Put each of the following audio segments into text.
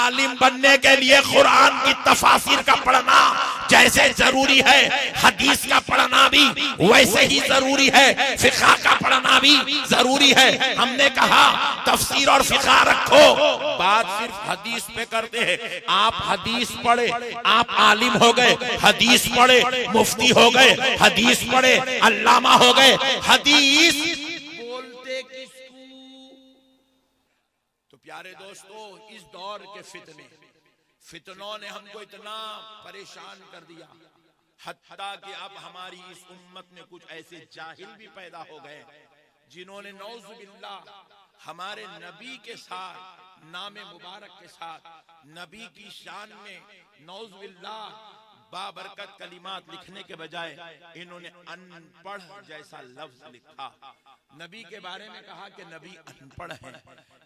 आलिम बनने के लिए कुरान की तफासिर का पढ़ना जैसे जरूरी है, हदीस का पढ़ना भी वैसे ही जरूरी है, फिक़ह का पढ़ना भी जरूरी है। हमने कहा तफसीर और फिक़ह रखो, बात सिर्फ हदीस पे करते हैं। आप हदीस पढ़े, आप आलिम हो गए, हदीस पढ़े मुफ्ती हो गए, हदीस पढ़े अल्लामा हो गए। हदीस बोलते किसको? तो प्यारे दोस्तों, इस दौर के फितनों ने हमको इतना परेशान कर दिया, हत्ता कि अब हमारी इस उम्मत में कुछ ऐसे जाहिल भी पैदा हो गए जिन्होंने नौजुबिल्लाह हमारे नबी के साथ, नाम मुबारक के साथ, नबी की शान में नौजुबिल्लाह बाबरकत कलिमात लिखने के बजाय इन्होंने अनपढ़ जैसा लफ्ज लिखा। नबी के बारे में कहा कि नबी अनपढ़ है।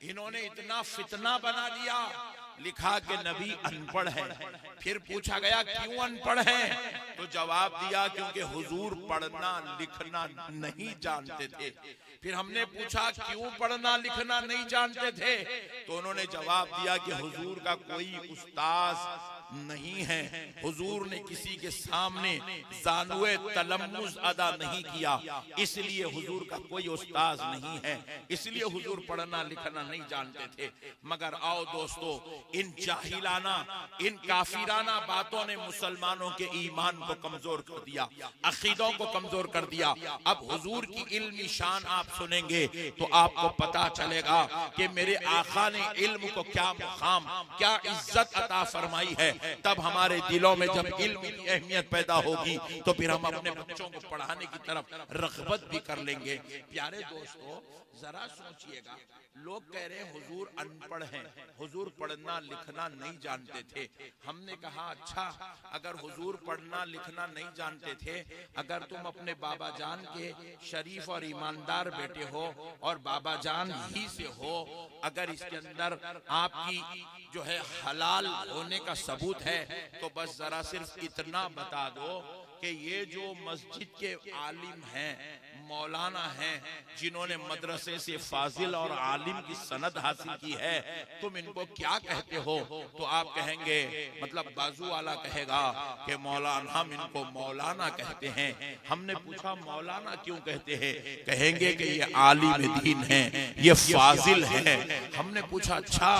इन्होंने इतना फितना बना दिया, लिखा कि नबी अनपढ़ है। फिर पूछा गया क्यों अनपढ़ है, तो जवाब दिया क्योंकि हुजूर पढ़ना लिखना नहीं जानते थे। फिर हमने पूछा क्यों पढ़ना लिखना नहीं जानते थे, तो उन्होंने जवाब दिया कि हुजूर का कोई उस्ताद नहीं है, हुजूर ने किसी के सामने ज़ानुए तलम्मुज़ अदा नहीं किया, इसलिए हुजूर का कोई उस्ताद नहीं है, इसलिए हुजूर पढ़ना लिखना नहीं जानते थे। मगर आओ दोस्तों, इन जाहिलाना, इन काफिराना बातों ने मुसलमानों के ईमान को कमजोर कर दिया, अकीदों को कमजोर कर दिया। अब हुजूर की इल्मी शान आप सुनेंगे तो आपको पता चलेगा कि मेरे आका ने इल्म को क्या मुकाम, क्या इज्जत अता फरमाई है। तब हमारे दिलों में जब इल्म की अहमियत पैदा होगी तो फिर हम अपने बच्चों को पढ़ाने की तरफ रग़बत भी कर लेंगे। प्यारे दोस्तों, जरा सोचिएगा, लोग कह रहे हैं हुजूर अनपढ़ हैं, हुजूर पढ़ना लिखना नहीं जानते थे। हमने कहा अच्छा, अगर हुजूर पढ़ना लिखना नहीं जानते थे, अगर तुम अपने बाबा जान के शरीफ और ईमानदार बेटे हो और बाबा जान ही से हो, अगर इसके अंदर आपकी जो है हलाल होने का सबूत है, तो बस जरा सिर्फ इतना बता दो कि ये जो मस्जिद के आलिम हैं, मौलाना हैं, जिन्होंने मदरसे से फाजिल और आलिम की सनद हासिल की है, तुम इनको क्या कहते हो? तो आप कहेंगे, मतलब बाजू वाला कहेगा कि मौलाना, हम इनको मौलाना कहते हैं। हमने पूछा मौलाना क्यों कहते हैं? कहेंगे कि ये आलिम दीन है, ये फाजिल है। हमने पूछा अच्छा,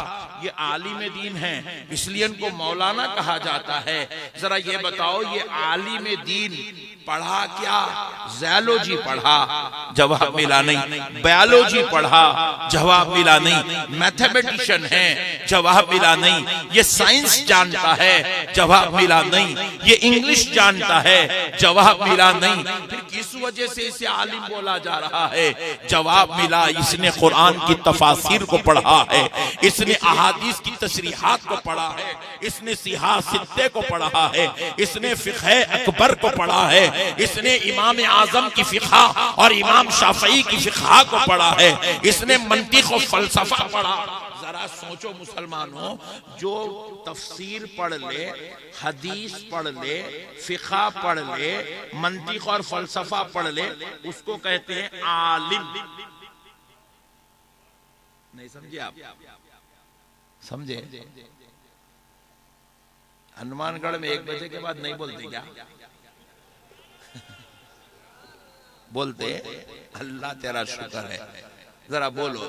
ये आलिम दीन है इसलिए इनको मौलाना कहा जाता है, जरा ये बताओ ये आलिम दीन पढ़ा क्या? ज़ूलॉजी पढ़ा, जवाब मिला नहीं। बायोलॉजी पढ़ा, जवाब मिला नहीं। मैथमेटिशियन है, जवाब मिला नहीं। ये साइंस जानता है, जवाब मिला नहीं। ये इंग्लिश जानता है, जवाब मिला नहीं। फिर किस वजह से इसे आलिम बोला जा रहा है? जवाब मिला, इसने कुरान की तफासिर को पढ़ा है, इसने अहादीस की तशरीहात को पढ़ा है, इसने सिहा सित्ते को पढ़ा है, इसने फिक़ह अकबर को पढ़ा है, इसने इमाम आजम की फिक़ा और इमाम शाफ़ई की फिक़ा को पढ़ा है, इसने मंतिक़ और फ़लसफ़ा पढ़ा। जरा सोचो मुसलमानों, जो तफसीर पढ़ ले, हदीस पढ़ ले, फिक़ा पढ़ ले, मंतिक़ और फ़लसफ़ा पढ़ ले, उसको कहते हैं आलिम। नहीं समझे आप? समझे? हनुमानगढ़ में 1 बजे के बाद नहीं बोलते क्या? बोलते अल्लाह तेरा शुक्र है। जरा बोलो,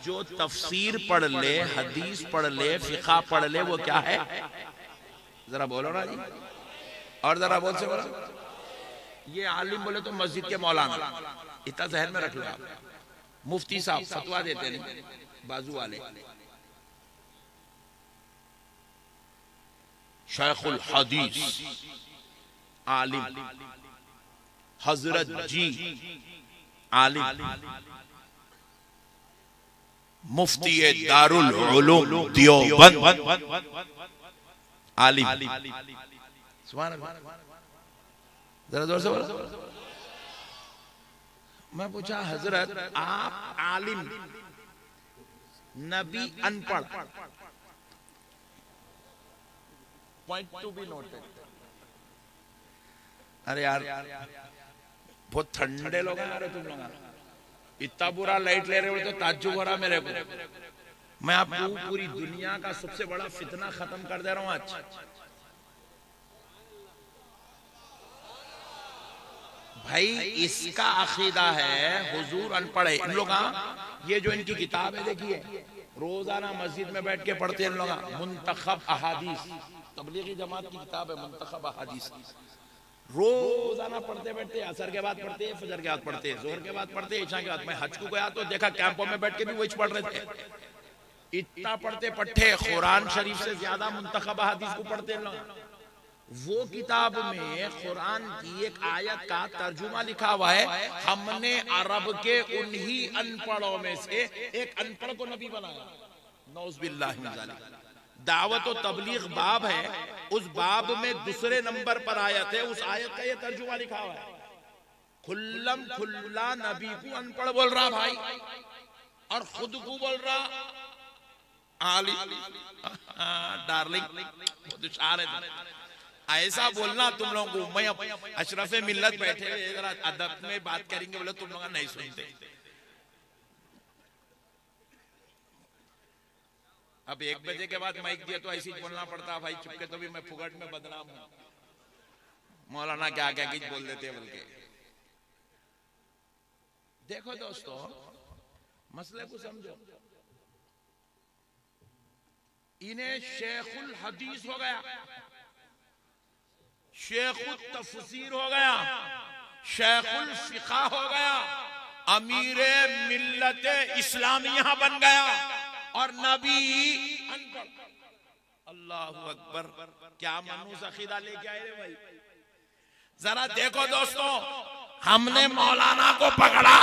जो तफसीर पढ़ ले, हदीस पढ़ ले, फिक़ा पढ़ ले, वो क्या है? जरा बोलो ना जी, और जरा बोल से बोलो। ये आलिम बोले तो मस्जिद के मौलाना, इतना जहन में रख लो आप। मुफ्ती साहब फतवा देते नहीं, बाजू वाले शेखुल हदीस आलिम, हजरत जी आलिम, मुफ्ती दारुल उलूम देवबंद आलिम। सुभान अल्लाह, जरा जोर से बोलो। मैं पूछा हजरत आप आलिम, नबी अनपढ़, पॉइंट टू बी नोटेड। अरे यार बहुत ठंडे लोग हैं तुम लोग, इतना बुरा लाइट ले रहे हो तो ताज्जुब हो रहा मेरे को। मैं आपको पूरी दुनिया का सबसे बड़ा फितना खत्म कर दे रहा हूं आज। भाई इसका अकीदा है हुजूर अनपढ़ है। इन लोग ये जो इनकी किताब है देखिए, रोजाना मस्जिद में बैठ के पढ़ते हैं इन लोग मुंतखब अहादीस, तबलीगी जमात की किताब है मुंतखब अहादीस। रोजाना पढ़ते बैठते, असर के बाद पढ़ते, फजर के बाद पढ़ते, जोहर के बाद पढ़ते, ईशा के बाद। मैं हज को गया तो देखा कैंपों में बैठ के भी वही पढ़ रहे थे। इतना पढ़ते पट्टे, कुरान शरीफ से ज्यादा मुंतखब अहादीस को पढ़ते हैं लोग। वो किताब में कुरान की एक आयत का तर्जुमा लिखा हुआ है, हमने अरब के उन्हीं अनपढ़ों में से एक अनपढ़ को नबी बनाया। नौज़ुबिल्लाहि मिन ज़ालिक। दावत और तबलीग बाब है, उस बाब में दूसरे नंबर पर आयत है, उस आयत का ये तर्जुमा लिखा हुआ है। खुल्लम खुल्ला नबी को अनपढ़ बोल रहा भाई, और खुद को बोल रहा आली डार्लिंग। ऐसा बोलना तुम लोगों को, मैं अशरफे मिल्लत बैठे अदब में बात करेंगे, बोले तुम लोग नहीं सुनते। अब 1 बजे के बाद माइक दिया तो ऐसे ही बोलना पड़ता भाई, चुपके तो भी मैं फुगट में बदनाम हूं। मौलाना क्या क्या कुछ बोल देते बोल के। देखो दोस्तों, मसले को समझो। इन्हें शेखुल हदीस हो गया, शेखुल तफसीर हो गया, शेखुल फिक़ा हो गया, अमीरे मिल्लत इस्लामिया बन गया, और नबी अनपढ़। अल्लाहु अकबर, क्या मनूस अकीदा लेके आए रे भाई। जरा देखो दोस्तों, हमने मौलाना को पकड़ा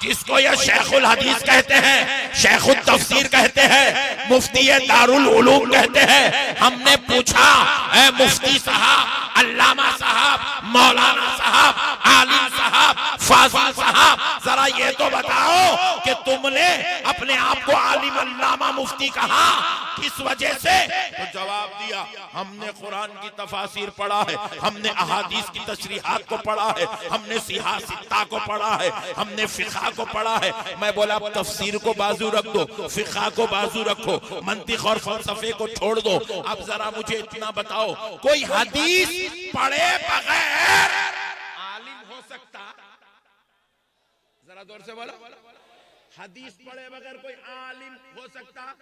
जिसको ये शेखुल हदीस कहते हैं, शेखुल तफसीर कहते हैं, मुफ्ती दारुल उलूम कहते हैं। हमने पूछा, ऐ मुफ्ती साहब, अल्लामा साहब, मौलाना साहब, आलिम साहब, फाजिल साहब, जरा ये तो बताओ कि तुमने अपने आप को आलिम अल्लामा मुफ्ती कहा किस वजह से? तो जवाब दिया, हमने कुरान की तफासिर पढ़ा है, हमने अहादीस की तशरीहात को पढ़ा है, हमने सिहा सित्ता को पढ़ा है, हमने फिक़ा को पढ़ा है। मैं बोला तफसीर को बाजू रख दो, फिक़ा को बाजू रखो, मंतिक और फलसफे को छोड़ दो। अब जरा मुझे इतना बताओ, कोई हदीस पढ़े बगैर आलिम हो सकता? जरा जोर से बोलो, हदीस पढ़े बगैर कोई आलिम हो सकता?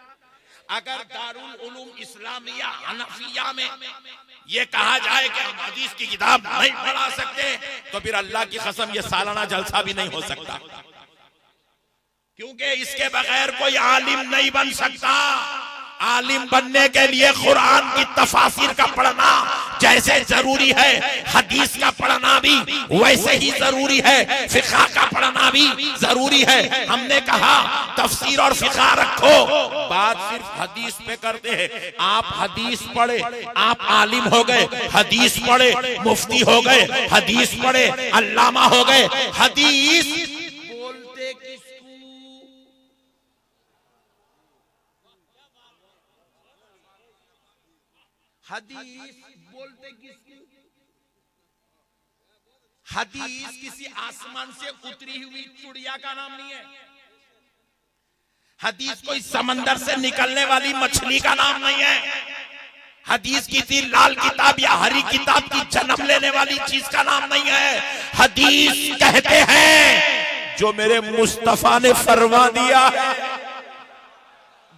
अगर दारुल उलूम इस्लामिया हनफिया में ये कहा जाए कि हम हदीस की किताब नहीं पढ़ा सकते, तो फिर अल्लाह की कसम ये सालाना जलसा भी नहीं हो सकता, क्योंकि इसके बगैर कोई आलिम नहीं बन सकता। आलिम बनने के लिए कुरान की तफासिर का पढ़ना जैसे जरूरी है, हदीस का पढ़ना भी वैसे ही जरूरी है, फिक़ा का पढ़ना भी जरूरी है। हमने कहा तफसीर और फिक़ा रखो, बात सिर्फ हदीस पे करते हैं। आप हदीस पढ़े, आप आलिम हो गए, हदीस पढ़े मुफ्ती हो गए, हदीस पढ़े अल्लामा हो गए। हदीस बोलते किसको? हदीस बोलते किसको? हदीस किसी आसमान से उतरी हुई चिड़िया का नाम नहीं है। हदीस कोई समंदर से निकलने वाली मछली का नाम नहीं है। हदीस किसी लाल किताब या हरी किताब की जन्म लेने वाली चीज का नाम नहीं है। हदीस कहते हैं जो मेरे मुस्तफा ने फरमा दिया है,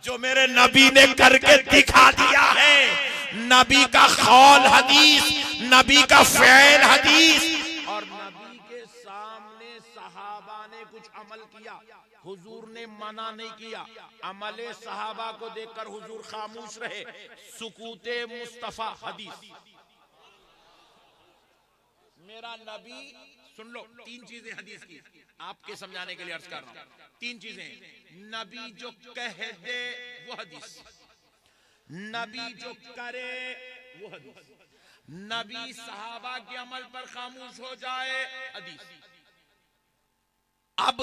जो मेरे नबी ने करके दिखा दिया है। नबी का कौल हदीस, नबी का फ़ेल हदीस, और नबी के सामने सहाबा ने कुछ अमल किया, हुजूर ने मना नहीं किया, अमले सहाबा को देखकर हुजूर खामोश रहे। सुकूते मुस्तफा हदीस। मेरा नबी, सुन लो, 3 चीजें हदीस की आपके समझाने के लिए अर्ज कर रहा हूं। 3 चीजें, नबी जो कह दे वो हदीस, नबी जो करे वो हदीस, नबी सहाबा के अमल पर खामोश हो जाए हदीस। अब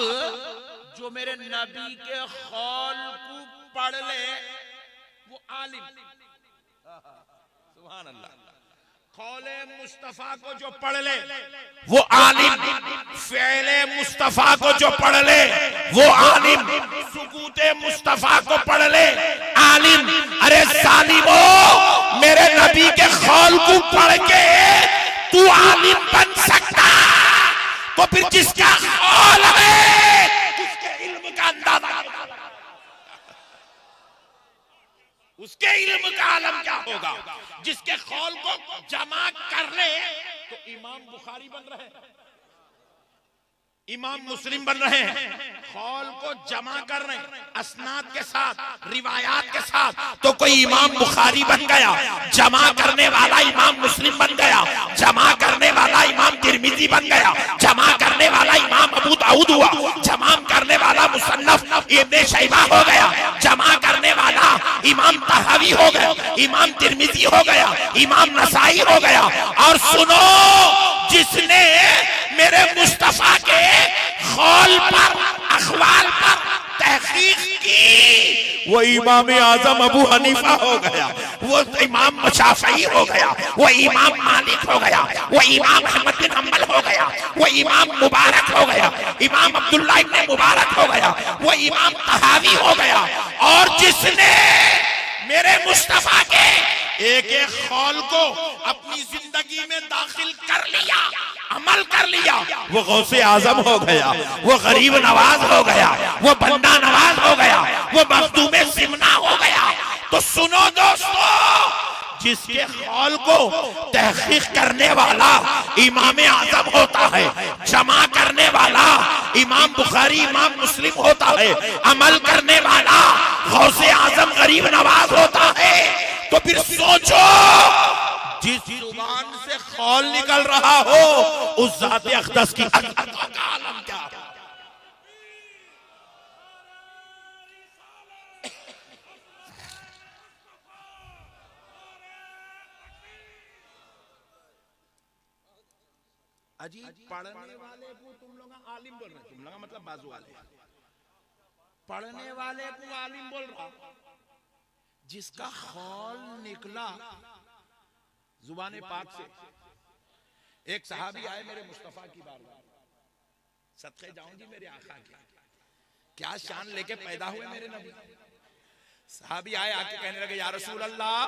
जो मेरे नबी के कौल को पढ़ ले वो आलिम। सुभान अल्लाह। कौले मुस्तफा को जो पढ़ ले वो आलिम, फ़िले मुस्तफा को जो पढ़ ले वो आलिम, सुकूते मुस्तफा को पढ़ ले आलिम। अरे सालिमो, मेरे नबी के कौल को पढ़ के तू आलिम बन सकता, तो फिर जिसका कौल है उसके इल्म का अंदाजा, उसके इल्म का आलम क्या होगा। जिसके कौल को जमा कर ले तो इमाम बुखारी बन रहे हैं, इमाम मुस्लिम बन रहे हैं, कौल को जमा कर रहे हैं असनाद के साथ, रिवायात के साथ, तो कोई इमाम बुखारी बन गया, जमा करने वाला इमाम मुस्लिम बन गया, जमा करने वाला इमाम तिरमिजी बन गया, जमा करने वाला इमाम अबू दाऊद हुआ, जमा करने वाला मुसन्नफ इब्ने शैबा हो गया, जमा करने वाला इमाम तहावी हो गया, इमाम तिरमिजी हो गया, इमाम नसाई हो गया। और सुनो, जिसने मेरे मुस्तफा के कौल पर, अखवाल पर तहकीक की, वो इमाम आजम अबू हनीफा हो गया, वो इमाम शाफई हो गया, वो इमाम मालिक हो गया, वो इमाम अहमद बिन हम्बल हो गया, वो इमाम मुबारक हो गया, इमाम अब्दुल्ला इब्ने मुबारक हो गया, वो इमाम तहावी हो गया। और जिसने मेरे मुस्तफा के एक एक कौल को अपनी जिंदगी में दाखिल कर लिया, अमल कर लिया, वो गौसे आजम हो गया, वो गरीब नवाज हो गया, वो बंदा नवाज हो गया, वो मखदूमे सिमना हो गया। तो सुनो दोस्तों, जिसके कौल को तहकीक करने वाला इमाम आजम होता है, जमा करने वाला इमाम बुखारी इमाम मुस्लिम होता है, अमल करने वाला गौसे आजम गरीब नवाज होता है, तो फिर सोचो, जिस जुबान से कौल निकल रहा हो उस ज़ात अक़दस की अज़मतों का आलम क्या है। अजीब, पढ़ने वाले को तुम लोग आलिम बोल रहे, तुम लोग मतलब बाजू वाले, पढ़ने वाले को आलिम बोल रहा, जिसका कौल निकला जुबान पाक से। एक सहाबी आए मेरे मुस्तफा की बारगाह, सदके जाऊंगी मेरे आका के, क्या शान लेके पैदा हुए मेरे नबी। सहाबी आए, आके कहने लगे, या रसूल अल्लाह,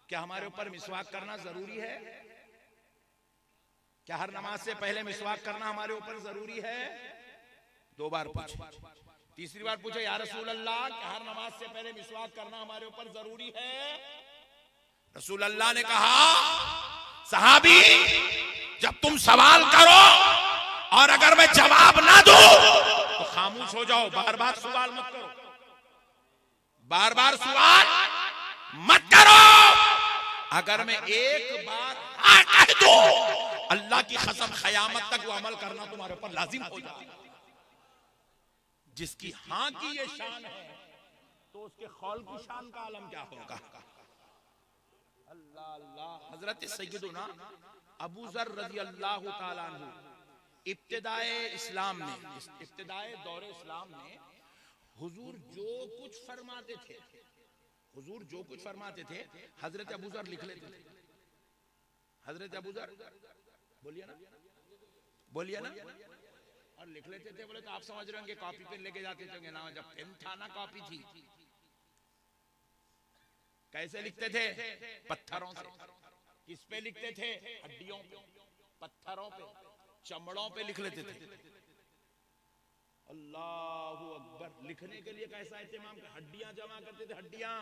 क्या हमारे ऊपर मिसवाक करना जरूरी है? क्या हर नमाज से पहले मिसवाक करना हमारे ऊपर जरूरी है? 2 बार पूछे, तीसरी बार पूछे, या रसूल अल्लाह, क्या हर नमाज से पहले मिसवाक करना हमारे ऊपर जरूरी है? रसूल अल्लाह ने कहा, सहाबी, जब तुम सवाल करो और अगर मैं जवाब ना दूं तो खामोश हो जाओ, बार बार सवाल मत करो, बार बार सवाल मत करो। अगर मैं एक बार हाँ कह दूं, अल्लाह की कसम क़यामत तक वो अमल करना तुम्हारे ऊपर लाजिम हो जाए। जिसकी हाँ की ये शान है, तो उसके कौल की शान का आलम क्या होगा। अल्लाह अल्लाह। हजरत सैयदुना अबू ज़र रज़ी अल्लाह तआला अन्हु इब्तिदाए इस्लाम में, इब्तिदाए दौरे इस्लाम में हुजूर जो कुछ फरमाते थे, हुजूर जो कुछ फरमाते थे हजरत अबू ज़र लिख लेते थे। हजरत अबू ज़र, बोलिए ना, बोलिए ना, और लिख लेते थे। बोले तो आप समझ रहे होंगे कॉपी पेन लेके जाते थे ना, जब पेन था ना कॉपी थी। कैसे लिखते थे? पत्थरों से। किस पे लिखते थे? हड्डियों पे, पत्थरों पे, चमड़ों पे लिख लेते थे। अल्लाहु अकबर। लिखने के लिए कैसा एहतिमाम, हड्डियां जमा करते थे, हड्डियां।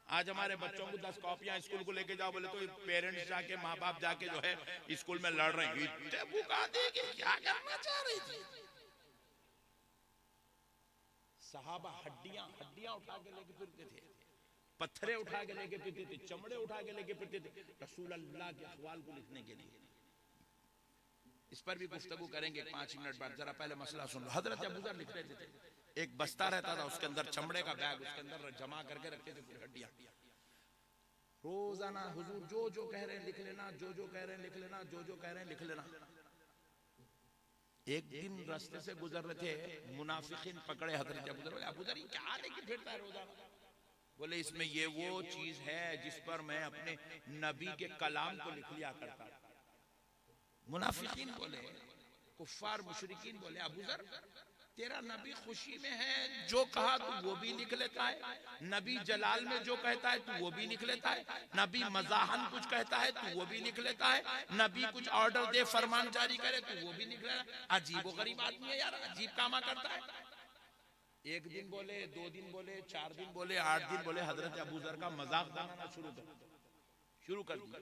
आज हमारे बच्चों को 10 कॉपियां स्कूल को लेके जाओ, बोले तो पेरेंट्स जाके, माँ बाप जाके जो है स्कूल में लड़ रहे हैं, इतने बुका देगी, क्या करना चाह रही थी। सहाबा हड्डियां हड्डियां उठा के लेके फिरते थे, पत्थरे उठा के लेके फिरते थे, चमड़े उठा के लेके फिरते थे रसूल अल्लाह के अहवाल को लिखने के लिए। इस पर भी गुफ्तगू करेंगे 5 मिनट बाद। जरा पहले मसला सुन लो। हजरत अबू ज़र लिख रहे थे, एक बस्ता रहता था, उसके अंदर चमड़े का बैग, उसके अंदर जमा करके रखते थे पूरी हड्डियां। रोजाना हुजूर जो जो कह रहे हैं लिख लेना, जो जो कह रहे हैं लिख लेना, जो जो कह रहे हैं लिख लेना। एक दिन रास्ते से गुजर रहे थे, मुनाफिकीन पकड़े हजरत अबू ज़र, अबू ज़र क्या लेके फिरता है रोजाना? बोले इसमें ये वो चीज है जिस पर मैं अपने नबी के कलाम को लिख लिया करता। मुनाफिकीन बोले, कुफ्फार मुशरिकीन बोले, अबू ज़र तेरा नबी खुशी में है, जो कहा तू वो भी लिख लेता है, नबी जलाल में जो कहता है तू वो भी लिख लेता है, नबी मजाहन कुछ कहता है तू वो भी लिख लेता है, नबी कुछ ऑर्डर दे फरमान जारी करे तू वो भी लिख लेता है। अजीब व गरीब आदमी है यार, अजीब कामा करता है। एक दिन बोले, 2 दिन बोले, 4 दिन बोले, 8 दिन बोले, हजरत अबू ज़र का मजाक बनाना शुरू कर दिया।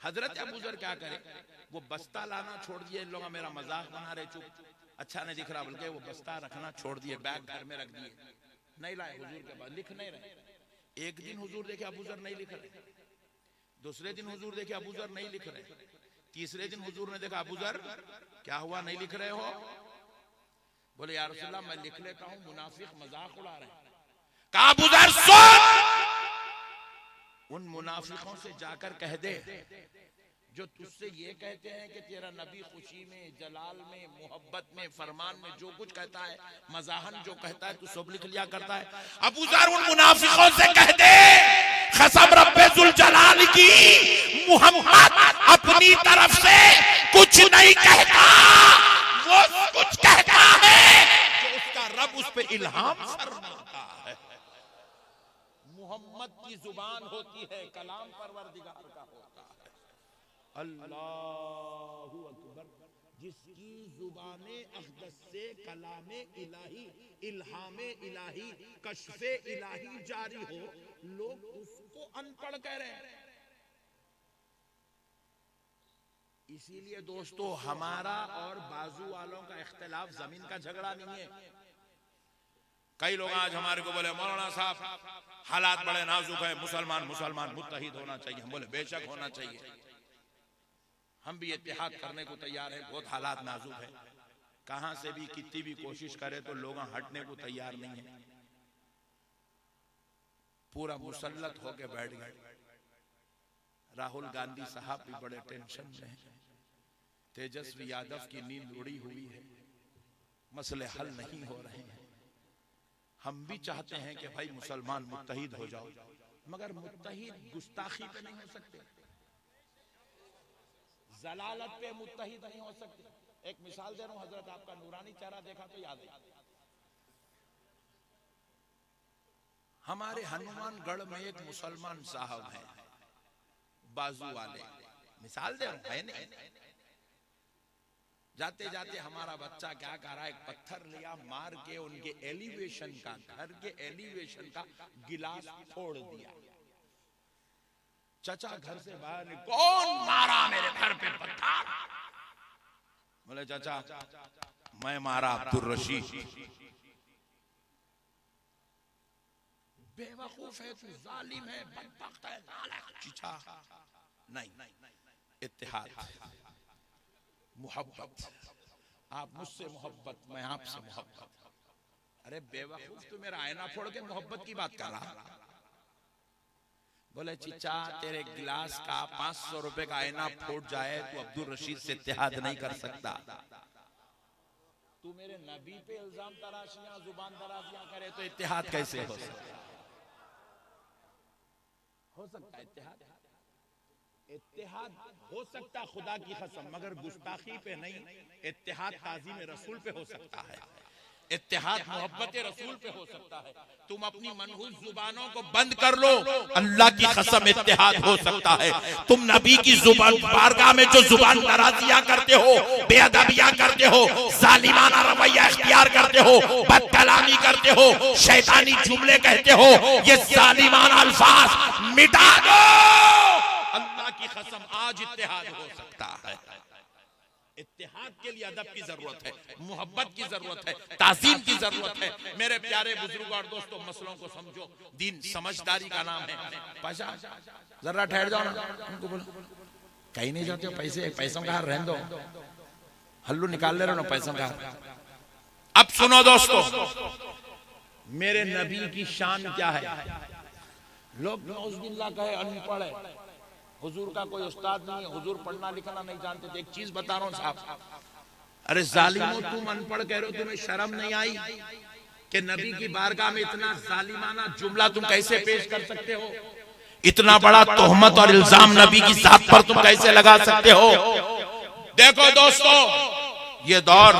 हजरत अबू ज़र क्या करे, वो बस्ता लाना छोड़ दिए, इन लोग मेरा मजाक बना रहे, चुप, अच्छा नहीं दिख रहा, बल्कि वो बस्ता रखना छोड़ दिए, बैग घर में रख दिए, नहीं लाए हुजूर के पास, लिख नहीं रहे। एक दिन हुजूर देखे अबू ज़र नहीं लिख रहे, दूसरे दिन हुजूर देखे अबू ज़र नहीं लिख रहे, तीसरे दिन हुजूर ने देखा अबू ज़र क्या हुआ, नहीं लिख रहे हो? बोले या रसूलल्लाह मैं लिख लेता हूं, मुनाफिक मजाक उड़ा रहे हैं। कहा अबू ज़र सुन, उन मुनाफिकों से जाकर कह दे जो तुझसे ये कहते हैं कि तेरा नबी खुशी में, जलाल में, मोहब्बत में, फरमान में जो कुछ कहता है, मजाहन जो कहता है तू सब लिख लिया करता है। अबू ज़र उन मुनाफिकों से कह दे कसम रब्बे जुल जलाल की, मोहम्मद अपनी तरफ से कुछ नहीं कहता, वो कुछ कहता है जो उसका रब उस पे इल्हाम फरमाता है। मोहम्मद की जुबान होती है, कलाम परवरदिगार का होता है। अल्लाहु अकबर। जिसकी जुबाने अक़दस से कलामे इलाही, इल्हामे इलाही, कश्फे इलाही जारी हो, लोग उसको अनपढ़ कह रहे हैं। इसीलिए दोस्तों हमारा और बाजू वालों का इख्तिलाफ जमीन का झगड़ा नहीं है। कई लोग आज हमारे को बोले मौलाना साहब हालात बड़े नाजुक है, मुसलमान मुत्तहिद होना चाहिए। हम बोले बेशक होना चाहिए, हम भी इत्तेहाद करने को तैयार हैं, बहुत हालात नाजुक है, कहां से भी कितनी भी कोशिश करे तो लोग हटने को तैयार नहीं है, पूरा मुसल्लत होके बैठ गए। राहुल गांधी साहब भी बड़े टेंशन में हैं, तेजस्वी यादव की नींद उड़ी हुई है, मसले हल नहीं हो रहे हैं। हम भी चाहते हैं कि भाई मुसलमान मुत्तहिद हो जाओ, मगर मुत्तहिद गुस्ताखी पे नहीं हो सकते, जलालत पे मुत्तहिद नहीं हो सकते। एक मिसाल दे रहा हूं, हजरत आपका नूरानी चेहरा देखा तो याद है, हमारे हनुमानगढ़ में एक मुसलमान साहब हैं, बाजू वाले, मिसाल दे रहा हूं, है नहीं। जाते जाते हमारा बच्चा क्या कर रहा है, एक पत्थर लिया, मार के उनके एलिवेशन का, घर के एलिवेशन का गिलास फोड़ दिया। चचा घर से बाहर, कौन मारा मेरे घर पे पत्थर? बोले चाचा मैं मारा, अब्दुल रशीद। बेवकूफ है तू, जालिम है, बदबख्त है, नालायक। चचा नहीं, इत्तेहाद, मोहब्बत, आप मुझसे मोहब्बत, मैं आपसे मोहब्बत। अरे बेवकूफ, तू मेरा आईना फोड़ के मोहब्बत की बात कर रहा। बोले चिचा तेरे गिलास का 500 रुपए का आईना फूट जाए तो अब्दुल रशीद से इत्तेहाद नहीं कर सकता। तू मेरे नबी पे इल्जाम तराशियां, जुबान दराजियां करे तो इत्तेहाद कैसे हो सकता? हो सकता इत्तेहाद? इत्तेहाद हो सकता खुदा की कसम, मगर गुस्ताखी पे नहीं। इत्तेहाद ताज़ीम रसूल पे हो सकता है, इत्तेहाद मोहब्बत रसूल पे हो सकता है। तुम अपनी मनहूस जुबानों को बंद कर लो, अल्लाह की कसम इत्तेहाद हो सकता है। तुम नबी की जुबान बारगाह में जो जुबान दराजियां करते हो, बेअदबियां करते हो, जालिमाना रवैया इख्तियार करते हो, बदकलामी करते हो, शैतानी जुमले कहते हो, ये जालिमाना अल्फाज मिटा दो। अल्लाह की कसम आज इत्तेहाद हो सकता है। इत्तेहाद के लिए अदब की जरूरत है, मोहब्बत की जरूरत है, ताज़ीम की जरूरत है। मेरे प्यारे बुजुर्ग और दोस्तों, मसलों को समझो, दीन समझदारी का नाम है। पाशा जरा ठहर जाओ ना, उनको बोलो कहीं नहीं जाते हो, पैसों का हार रहने दो, हल्लू निकाल ले रहे हो ना पैसों का। अब सुनो दोस्तों, मेरे नबी की शान क्या है। लोग नौजुबिल्लाह कहे अनपढ़ है, हुजूर का कोई उस्ताद नहीं है, हुजूर पढ़ना लिखना नहीं जानते थे। एक चीज बता रहा हूं साहब, अरे जालिमो तुम अनपढ़ कह रहे हो, तुम्हें शर्म नहीं आई? कि नबी की बारगाह में इतना जालिमाना जुमला तुम कैसे पेश कर सकते हो? इतना बड़ा तोहमत और इल्जाम नबी की जात पर तुम कैसे लगा सकते हो? देखो दोस्तों, ये दौर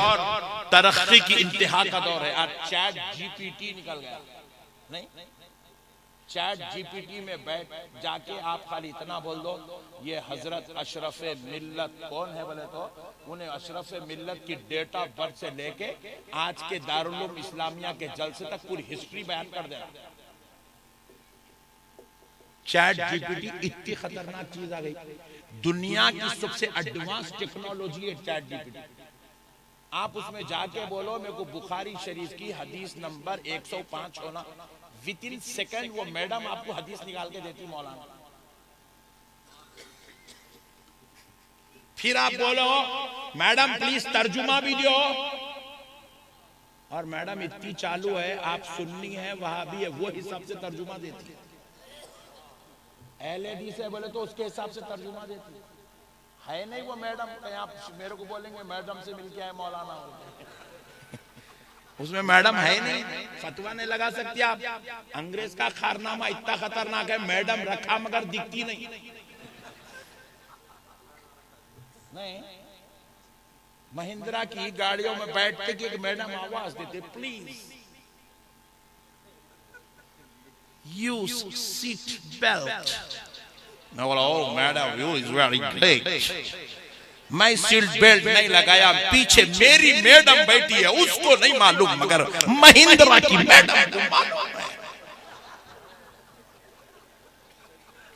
तरक्की की इंतहा का दौर है। आज चैट जीपीटी निकल गया, नहीं? चैट जीपीटी में बैठ जाके आप खाली इतना बोल दो, ये हजरत अशरफ मिल्लत कौन है बोले तो उन्हें अशरफ मिल्लत की डेट ऑफ बर्थ से लेके आज के दारुल उलूम इस्लामिया के जलसे तक पूरी हिस्ट्री बयान कर देना। चैट जीपीटी इतनी खतरनाक चीज आ गई, दुनिया की सबसे एडवांस टेक्नोलॉजी है चैट जीपीटी। आप उसमें जाके बोलो मेरे को बुखारी शरीफ की हदीस नंबर 105 होना, विद इन सेकंड वो मैडम आपको हदीस निकाल के देती मौलाना। फिर आप बोलो मैडम प्लीज तर्जुमा भी दो, और मैडम इतनी चालू है, आप सुन्नी है वहाबी है, वो हिसाब से तर्जुमा देती है। एलएडी से बोले तो उसके हिसाब से तर्जुमा देती है नहीं वो मैडम। कहीं आप मेरे को बोलेंगे मैडम से मिलके आए मौलाना, उसमें मैडम है नहीं, फतवा नहीं लगा सकती आप। अंग्रेज का खारनामा इतना खतरनाक है, मैडम रखा मगर दिखती नहीं। महिंद्रा की गाड़ियों में बैठते कि मैडम आवाज देते, प्लीज यूज सीट बेल्ट। मैं बोला oh madam you is very great, मैं सीट बेल्ट नहीं लगाया, पीछे मेरी मैडम बैठी है उसको नहीं मालूम, मगर महिंद्रा की मैडम को मालूम है।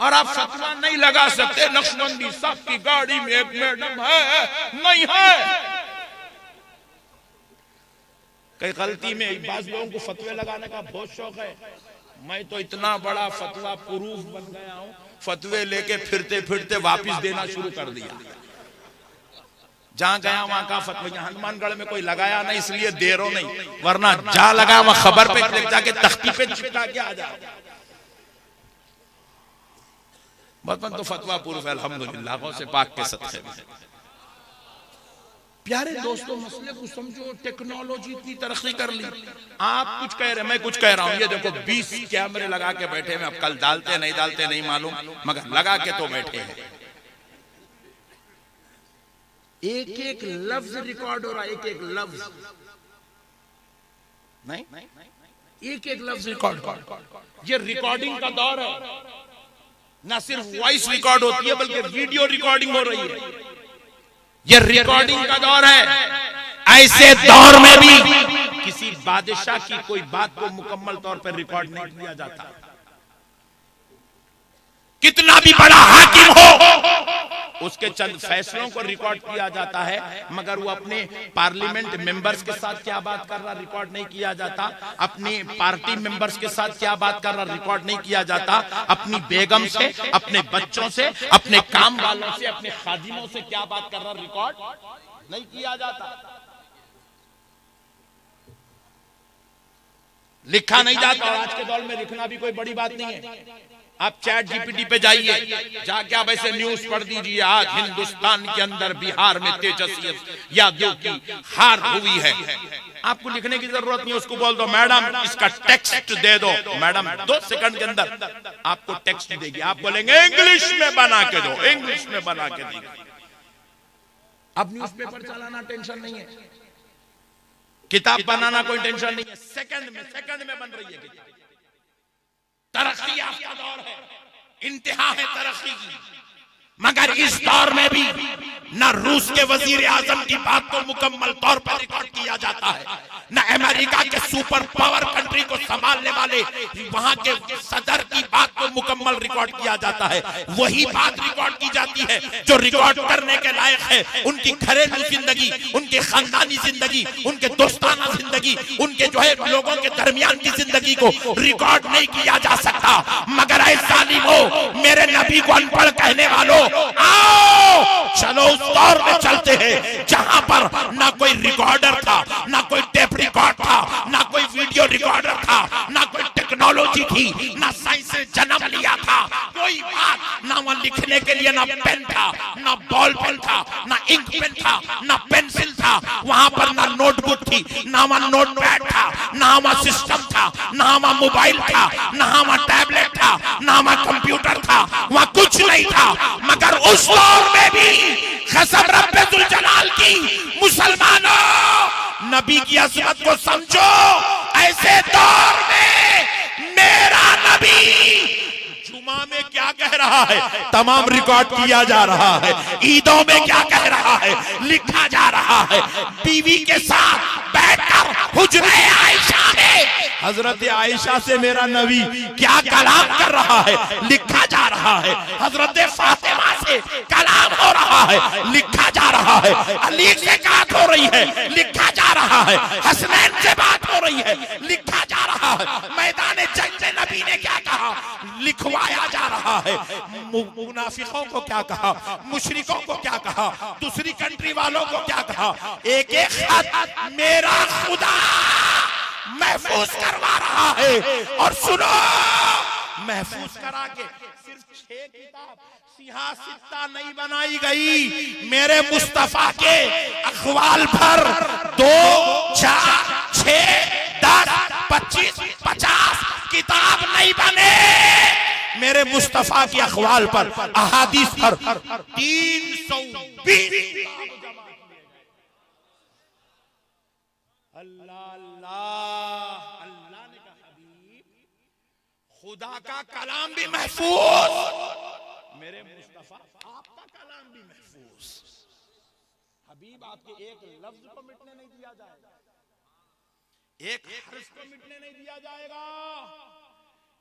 और आप फतवा नहीं लगा सकते नक्शबंदी साहब की गाड़ी में एक मैडम है, नहीं है। कई गलती में बाज लोगों को फतवे लगाने का बहुत शौक है। मैं तो इतना बड़ा फतवा प्रूफ बन गया हूं, फतवे लेके फिरते फिरते वापिस देना शुरू कर दिया। जहां गया वहां का फतवा, हनुमानगढ़ में कोई लगाया नहीं इसलिए दे रो नहीं, वरना जा लगा वहां खबर पे लिख जाके तख्ती पे चिपका के आ जाओ। बचपन तो फतवा प्रूफ है अल्हम्दुलिल्लाह से पाक के सदक़े में। प्यारे दोस्तों, मसले को समझो, टेक्नोलॉजी इतनी तरक्की कर ली। आप कुछ कह रहे, मैं कुछ कह रहा हूं। ये देखो 20 कैमरे लगा के बैठे हैं, अब कल डालते नहीं मालूम, मगर लगा के तो बैठे हैं। एक एक लफ्ज रिकॉर्ड हो रहा है, एक एक लफ्ज नहीं, एक एक लफ्ज रिकॉर्ड। ये रिकॉर्डिंग का दौर है, ना सिर्फ वॉइस रिकॉर्ड होती है बल्कि वीडियो रिकॉर्डिंग हो रही है। ये रिकॉर्डिंग का दौर है। ऐसे दौर में भी किसी बादशाह की कोई बात को मुकम्मल तौर पर रिकॉर्ड नहीं किया जाता। कितना भी बड़ा हाकिम हो, उसके चंद फैसलों को रिकॉर्ड किया जाता है, मगर वो अपने पार्लियामेंट मेंबर्स के साथ क्या बात कर रहा रिकॉर्ड नहीं किया जाता। अपने पार्टी मेंबर्स के साथ क्या बात कर रहा रिकॉर्ड नहीं किया जाता। अपनी बेगम से, अपने बच्चों से, अपने काम वालों से, अपने खादिमों से क्या बात कर रहा रिकॉर्ड नहीं किया जाता। लिखा नहीं जाता, और आज के दौर में लिखना भी कोई बड़ी बात नहीं है। आप चैट जीपीटी पे जाइए, जाके आप ऐसे न्यूज पढ़ दीजिए, आज हिंदुस्तान के अंदर बिहार में तेजस्वी यादव की हार हुई है। आपको लिखने की जरूरत नहीं, उसको बोल दो मैडम इसका टेक्स्ट दे दो, मैडम 2 सेकंड के अंदर आपको टेक्स्ट देगी। आप बोलेंगे इंग्लिश में बना के दो, इंग्लिश में बना के देगी। अब न्यूज़पेपर चलाना टेंशन नहीं है, किताब बनाना कोई टेंशन नहीं है, सेकंड में बन रही है किताब। तरक्की याफ्ता दौर है, इंतहा है तरक्की की, मगर इस दौर में भी न रूस के वजीर आजम की बात को मुकम्मल तौर पर रिकॉर्ड किया जाता है, न अमेरिका के सुपर पावर कंट्री को संभालने वाले वहां के सदर की बात को मुकम्मल रिकॉर्ड किया जाता है। वही बात रिकॉर्ड की जाती है जो रिकॉर्ड करने के लायक है। उनकी घरेलू जिंदगी, उनके खानदानी जिंदगी, उनके दोस्ताना जिंदगी, उनके जो है लोगों के दरमियान की जिंदगी को रिकॉर्ड नहीं किया जा सकता। मगर ऐ जालिमो, मेरे नबी को अनपढ़ कहने वालों, आओ चलो उस दौर में चलते हैं जहां पर ना कोई रिकॉर्डर था, ना कोई टेप रिकॉर्ड था, ना कोई वीडियो वीडियो रिकॉर्डर था, ना कोई टेक्नोलॉजी थी, ना साइंस ने जन्म लिया था, कोई बात ना वहां लिखने के लिए ना पेन था, ना बॉल पेन था, ना इंक पेन था, ना पेंसिल था, वहां पर ना नोटबुक थी, ना वहां नोटपैड था, ना वहां सिस्टम था, ना वहां मोबाइल था, ना वहां टैबलेट था, ना वहां कंप्यूटर था, वहां कुछ नहीं था। मगर उस दौर में भी कसम रब्बे जुल जलाल की, मुसलमानों नबी की अज़मत को समझो। ऐसे दौर में मेरा नबी जुमा में क्या कह रहा है तमाम रिकॉर्ड किया जा रहा है, ईदों में क्या कह रहा है लिखा जा रहा है। बीवी के साथ बैठकर हुजरे आयशा में हजरत आयशा से मेरा नबी क्या कलाम कर रहा है, लिखा जा रहा है। हजरत फातिमा से कलाम हो रहा है, लिखा जा रहा है। अली से बात हो रही है, लिखा जा रहा है। हसनैन से बात हो रही है, लिखा जा रहा है। मैदान जंग में नबी ने क्या कहा, लिखवाया जा रहा है। मुनाफिकों को क्या कहा, मुशरिकों को क्या कहा, दूसरी कंट्री वालों को क्या कहा। एक एक खत मेरा खुदा महफूज करवा रहा है। और सुनो, महफूज करा के सिर्फ 6 किताब सियासत्ता नहीं बनाई गई, मेरे मुस्तफा के अखवाल पर 2, 4, 6, 10, 25, 50 किताब नहीं बने। मेरे मुस्तफा के अखवाल पर, अहादीस पर 320। अल्लाह अल्लाह अल्लाह ने कहा हबीब खुदा का कलाम भी महफूज, मेरे मुस्तफा आपका कलाम भी महफूज। हबीब आपके एक लफ्ज को मिटने नहीं दिया जाएगा, एक हर्फ को मिटने नहीं दिया जाएगा,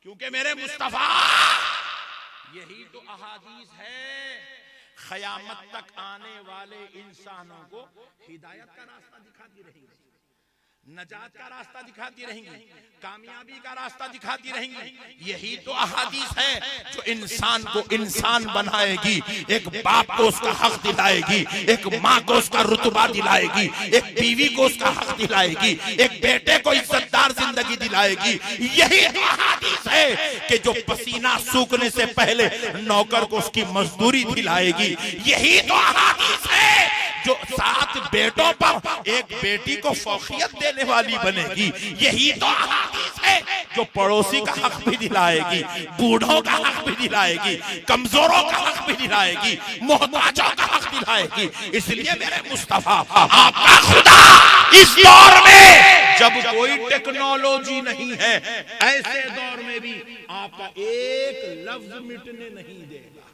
क्योंकि मेरे मुस्तफा यही तो अहादीस है। क़यामत तक आने वाले इंसानों को हिदायत का रास्ता दिखाती रहेंगी, नजात का रास्ता दिखाती रहेंगी, कामयाबी का रास्ता दिखाती रहेंगी। यही तो अहादीस है जो इंसान को इंसान बनाएगी। एक बाप को उसका हक दिलाएगी, एक माँ को उसका रुतबा दिलाएगी, एक बीवी को उसका हक दिलाएगी, एक बेटे को इज्जतदार जिंदगी दिलाएगी। यही तो अहादीस है कि जो पसीना सूखने से पहले नौकर को उसकी मजदूरी दिलाएगी। यही तो अहादीस है जो 7 बेटों पर एक बेटी को फौकियत देने वाली बनेगी। यही तो अहादीस है जो पड़ोसी का हक भी दिलाएगी, बूढ़ों का हक भी दिलाएगी, कमजोरों का हक भी दिलाएगी, मोहताजों का हक दिलाएगी। इसलिए मेरे मुस्तफा आपका खुदा इस दौर में जब कोई टेक्नोलॉजी नहीं है, ऐसे दौर में भी आपका एक लफ्ज मिटने नहीं देगा।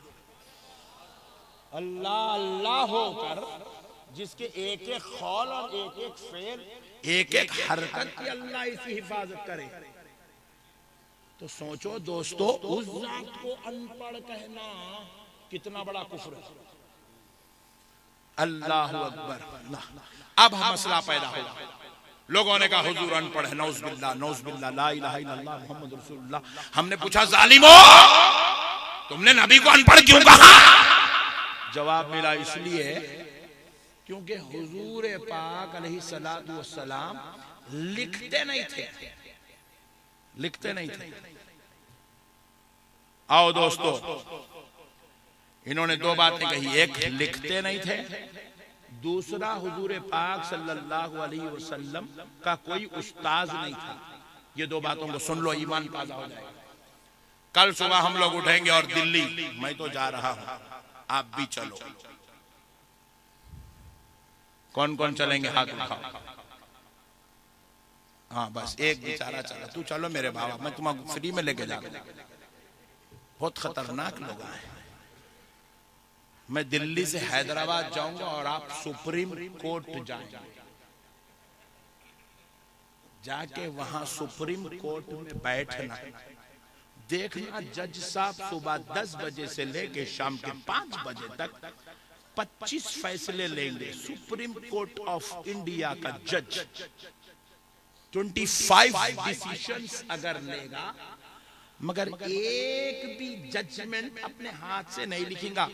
अल्लाह अल्लाह होकर जिसके एक एक खौल और एक एक फेल, एक एक हरकत की अल्लाह इसी हिफाजत करे। तो सोचो दोस्तों, उस जात को अनपढ़ कहना कितना बड़ा कुफ्र है। अल्लाह अकबर। अब मसला पैदा होगा, लोगों ने कहा हुजूर अनपढ़ है, नौज़बिल्लाह नौज़बिल्लाह, ला इलाहा इल्लल्लाह मुहम्मद रसूलुल्लाह। हमने पूछा जालिमो, तुमने नबी को अनपढ़ क्यों कहा? जवाब मिला इसलिए क्योंकि हुजूर पाक अलैहिस्सलातु वस्सलाम लिखते नहीं थे, लिखते नहीं थे। आओ दोस्तों, इन्होंने 2 बातें कही, एक लिखते नहीं थे, दूसरा हुजूर पाक सल्लल्लाहु अलैहि वसल्लम का कोई उस्ताद नहीं था। ये 2 बातों को सुन लो, ईमान ताजा हो जाएगा। कल सुबह हम लोग उठेंगे और दिल्ली, मैं तो जा रहा हूं, आप भी चलो। कौन कौन चलेंगे हाथ उठाओ। हाँ बस एक बेचारा चला, तू चलो मेरे बाबा, मैं तुम्हें फ्री में लेके जाऊंगा। बहुत खतरनाक लोग हैं। मैं दिल्ली से हैदराबाद जाऊंगा और आप सुप्रीम कोर्ट जाएंगे, जाके वहां सुप्रीम कोर्ट में बैठना, देखना जज साहब सुबह 10 बजे से लेके शाम के 5 बजे तक 25 फैसले लेंगे। सुप्रीम कोर्ट ऑफ इंडिया का जज 25 डिसीजंस अगर लेगा मगर एक भी जजमेंट अपने हाथ से नहीं लिखेगा।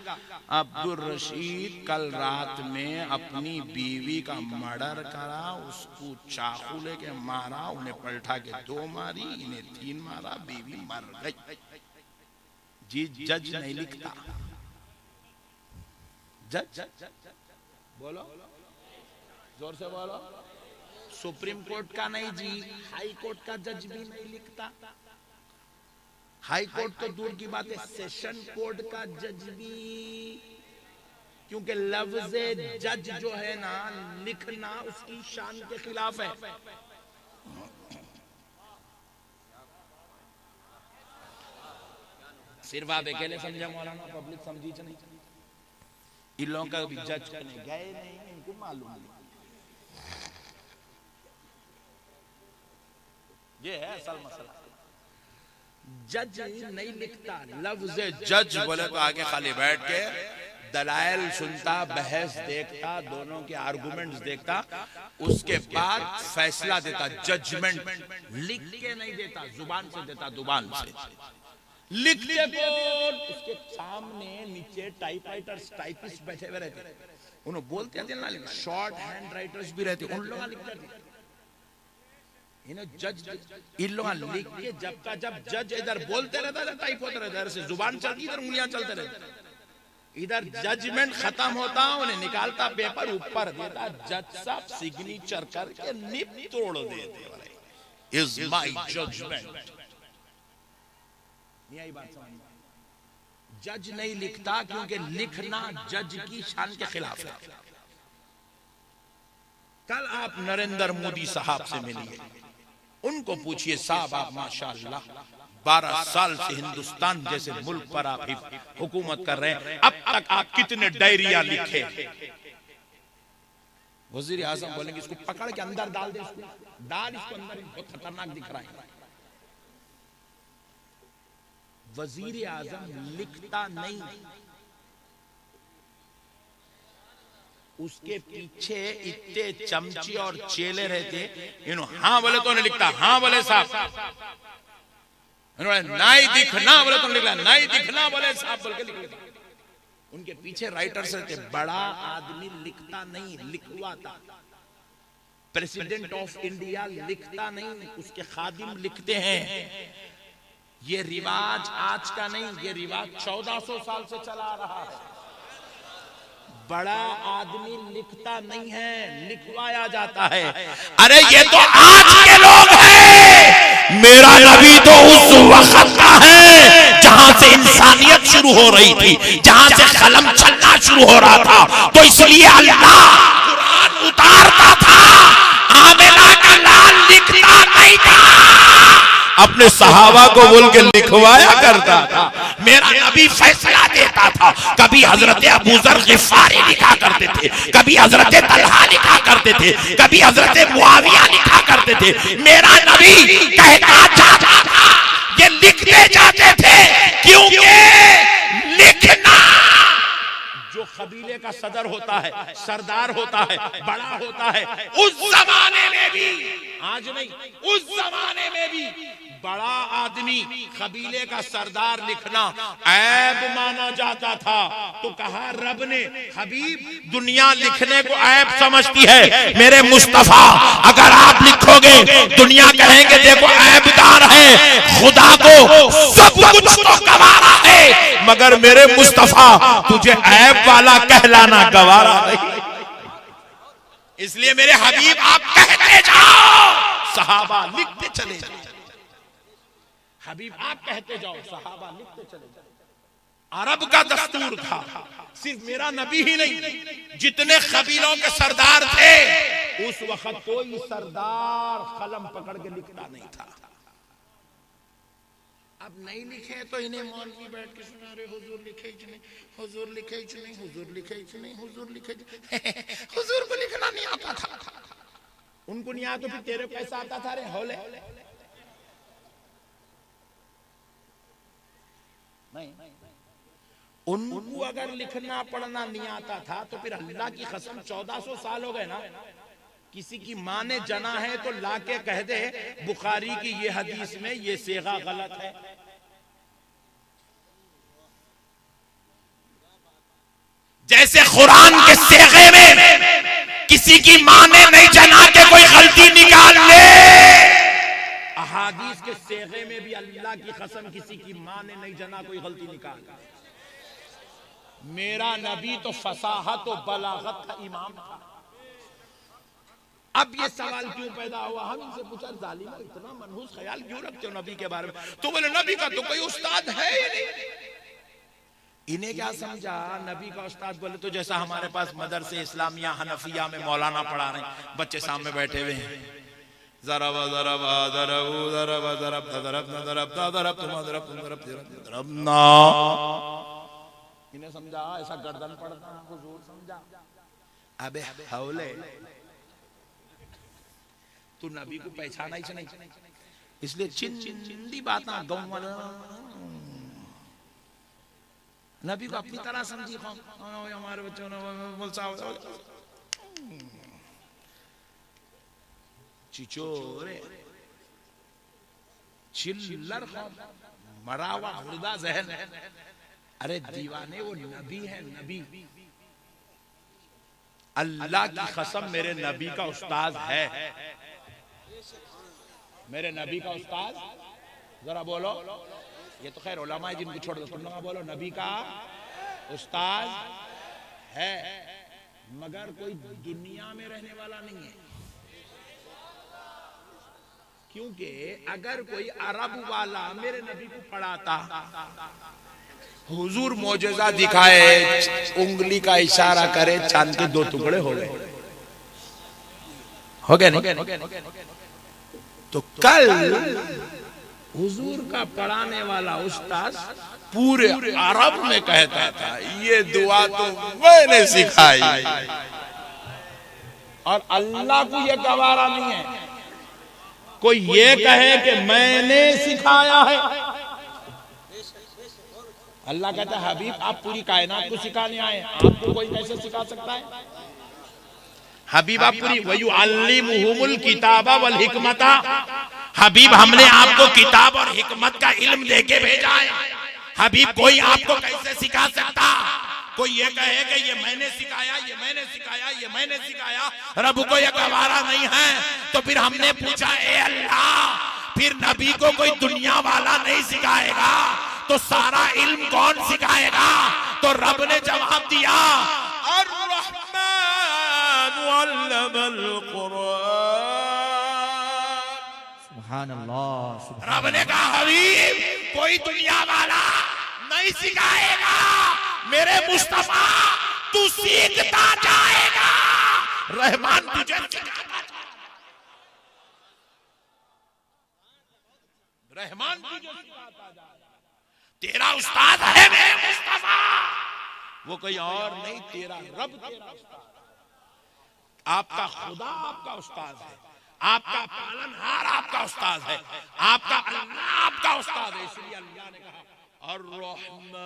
अब्दुल रशीद कल रात में अपनी बीवी का मर्डर करा, उसको चाकू लेके मारा, उन्हें पलटा के 2 मारी, इन्हें 3 मारा, बीवी मर गई। जी जज नहीं लिखता। जज बोलो, जोर से बोलो। सुप्रीम कोर्ट का नहीं जी, हाई कोर्ट का जज भी नहीं लिखता। हाई कोर्ट तो दूर की बात है, सेशन कोर्ट का जज भी, क्योंकि लफ्ज़ जज जो है ना, लिखना उसकी शान के खिलाफ है। सिर्फ आप अकेले समझे मौलाना, पब्लिक समझी नहीं। इन लोगों का भी जज करने गए नहीं, इनको मालूम नहीं। ये है असल मसला। जज नहीं लिखता। लफ्ज जज बोले तो आगे खाली बैठ के दलाइल सुनता, बहस देखता, दोनों के आर्गुमेंट्स देखता, उसके बाद फैसला देता। जजमेंट लिख के नहीं देता, जुबान से देता। जुबान से लिख के बोल, उसके सामने नीचे टाइपराइटर्स, टाइपिस्ट बैठे हुए रहते, उन्हें बोलते हैं, शॉर्ट हैंड राइटर्स भी रहते, उन लोग लिखते थे। जज इन लोग लिख के जब का जब जज इधर बोलते रहता है, टाइप होता रहता है, इधर से जुबान चलती, इधर उंगलियां चलते रहती, इधर जजमेंट खत्म होता, उन्हें निकालता, पेपर ऊपर देता, जज साहब सिग्नेचर करके निप तोड़ देते। Is my judgement. यही बात समझ। जज नहीं लिखता, क्योंकि लिखना जज की शान के खिलाफ है। कल आप नरेंद्र मोदी साहब से मिलिए, उनको पूछिए, साहब आप माशाअल्लाह 12 साल से हिंदुस्तान जैसे मुल्क पर आप हुकूमत कर रहे हैं, अब तक आप कितने डायरिया लिखे? वजीर आजम बोलेंगे, इसको पकड़ के अंदर डाल दे, इसको डाल, इसको अंदर, बहुत खतरनाक दिख रहा है। वजीर आजम लिखता नहीं, उसके पीछे इतने चमचे और चेले रहते, इन्होंने हाँ बोले तो नहीं लिखता, हाँ बोले साहब, नहीं दिखना बोले तो लिखला, नहीं दिखना बोले साहब बोल के लिखता। उनके पीछे राइटर्स रहते। बड़ा आदमी लिखता नहीं, लिखवाता। प्रेसिडेंट ऑफ इंडिया लिखता नहीं, उसके खादिम लिखते हैं। ये रिवाज आज का नहीं, ये रिवाज 1400 साल से चला आ रहा है। बड़ा आदमी लिखता नहीं है, लिखवाया जाता है। अरे ये तो आज के लोग हैं, मेरा नबी तो उस वक्त का है जहां से इंसानियत शुरू हो रही थी, जहां से कलम चलना शुरू हो रहा था। तो इसलिए अल्लाह कुरान उतारता था, आमिना का लाल लिखता नहीं था, अपने सहाबा को बोल के लिखवाया करता था। मेरा नबी फैसला देता था। कभी हजरत अबू जर गिफारी लिखा करते थे, कभी हजरत तलहा लिखा करते थे, कभी हजरत मुआविया लिखा करते थे। मेरा नबी कहता जाता था, ये लिखते जाते थे, क्योंकि लिखना जो कबीले का सदर होता है, सरदार होता है, बड़ा होता है, उस जमाने में भी, आज नहीं, उस जमाने में भी बड़ा आदमी, कबीले का सरदार लिखना ऐब माना जाता था। तो कहा रब ने, हबीब दुनिया लिखने को ऐब समझती है, मेरे मुस्तफा अगर आप लिखोगे दुनिया कहेंगे देखो ऐबदार है, खुदा को सब कुछ तो गवारा है, मगर मेरे मुस्तफा तुझे ऐब वाला कहलाना गवारा नहीं। इसलिए मेरे हबीब आप कहते जाओ, सहाबा लिखते चले जाओ। हबीब आप कहते जाओ, सहाबा लिखते चले जाओ। अरब का दस्तूर था। सिर्फ मेरा नबी ही नहीं, जितने कबीलों के सरदार थे उस वक्त कोई सरदार कलम पकड़ के लिखता नहीं था। अब नहीं लिखे तो इन्हें मौलवी बैठ के सुना रहे, हुजूर लिखे नहीं, हुजूर लिखे नहीं, हुजूर लिखे नहीं, हुजूर लिखे हुजूर को लिखना नहीं आता था। उनको नहीं आता तो फिर तेरे को कैसा आता था रे हौले? नहीं, उनको अगर लिखना पढ़ना नहीं आता था तो फिर अल्लाह की कसम 1400 साल हो गए ना, किसी की माँ ने जना है तो लाके कह दे बुखारी की ये हदीस में ये सेगा गलत है, जैसे कुरान के सेगे में किसी की मां ने नहीं जना के कोई गलती निकाल ले, अहादीस के सेगे में भी अल्लाह की कसम किसी की मां ने नहीं जना कोई गलती निकाल। मेरा नबी तो फसाहत और बलागत का इमाम था। अब ये सवाल क्यों पैदा हुआ? हम इनसे पूछा, जालिम इतना मनहूस ख्याल क्यों रखते हो नबी के बारे में? तो बोले नबी का तो कोई उस्ताद है ही नहीं। इन्हें क्या समझा नबी का उस्ताद? बोले तो जैसा हमारे पास मदरसे इस्लामिया हनफिया में मौलाना पढ़ा रहे हैं, बच्चे सामने बैठे हुए हैं, जरब जरब जरब जरब जरब जरब जरब जरब जरब जरब ना। इन्हें समझा ऐसा गर्दन पड़ता है, जोर समझा। अबे हौले, तू नबी को पहचाना ही नहीं, इसलिए चिंदी बात नबी को अपनी तरह समझी। हमारे बच्चों ने चिचोरे चिल्लर मरा हुआ मुर्दा जहन। अरे दीवाने, वो नबी है, नबी। अल्लाह की कसम मेरे नबी का उस्ताद है, मेरे नबी का उस्ताद। जरा बोलो, ये तो खैर उलमा है जिनको छोड़ दो, तुम लोग बोलो नबी का उस्ताद है, मगर कोई दुनिया में रहने वाला नहीं है। क्योंकि अगर कोई अरब वाला मेरे नबी को पढ़ाता, हुजूर मौजज़ा दिखाए, उंगली का इशारा करे, चांद के 2 टुकड़े हो गए, हो गए नहीं? तो कल हुजूर का पढ़ाने वाला उस्ताद पूरे अरब में कहता था, ये दुआ तो मैंने सिखाई, और अल्लाह को ये गवारा नहीं है कोई ये कहे कि मैंने सिखाया है। अल्लाह कहता है, हबीब आप पूरी कायनात को सिखाने आए, आपको कोई कैसे सिखा सकता है? हबीब आप पूरी वयुअल्लिमुहुमुल किताबा वल हिकमता, हबीब हमने आपको किताब और हिकमत का इल्म देके भेजा है। हबीब कोई आपको कैसे सिखा सकता? कोई ये कहे कि ये मैंने सिखाया, ये मैंने सिखाया, ये मैंने सिखाया, रब को ये गवारा नहीं है। तो फिर हमने पूछा, ए अल्लाह, फिर नबी को कोई दुनिया वाला नहीं सिखाएगा तो सारा इल्म कौन सिखाएगा? तो रब ने जवाब दिया, अर्रहमान अल्लमल कुरान। सुभान अल्लाह। रब ने कहा, हबीब कोई दुनिया वाला नहीं सिखाएगा, मेरे मुस्तफा तू सीखता जाएगा, रहमान तुझे सिखाता जाएगा, रहमान तुझे सिखाता जाएगा। तेरा उस्ताद है मेरे मुस्तफा, वो कोई और नहीं, तेरा रब तेरा उस्ताद। आपका खुदा आपका उस्ताद है, आपका पालनहार आपका उस्ताद है, आपका अल्लाह आपका उस्ताद है। इसलिए अल्लाह ने कहा अर्रहमान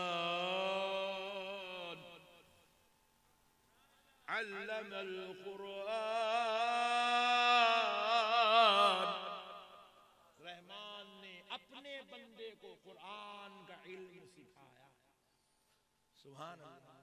अल्लमल कुरान, रहमान ने अपने बंदे को कुरान का इल्म सिखाया। सुभान अल्लाह।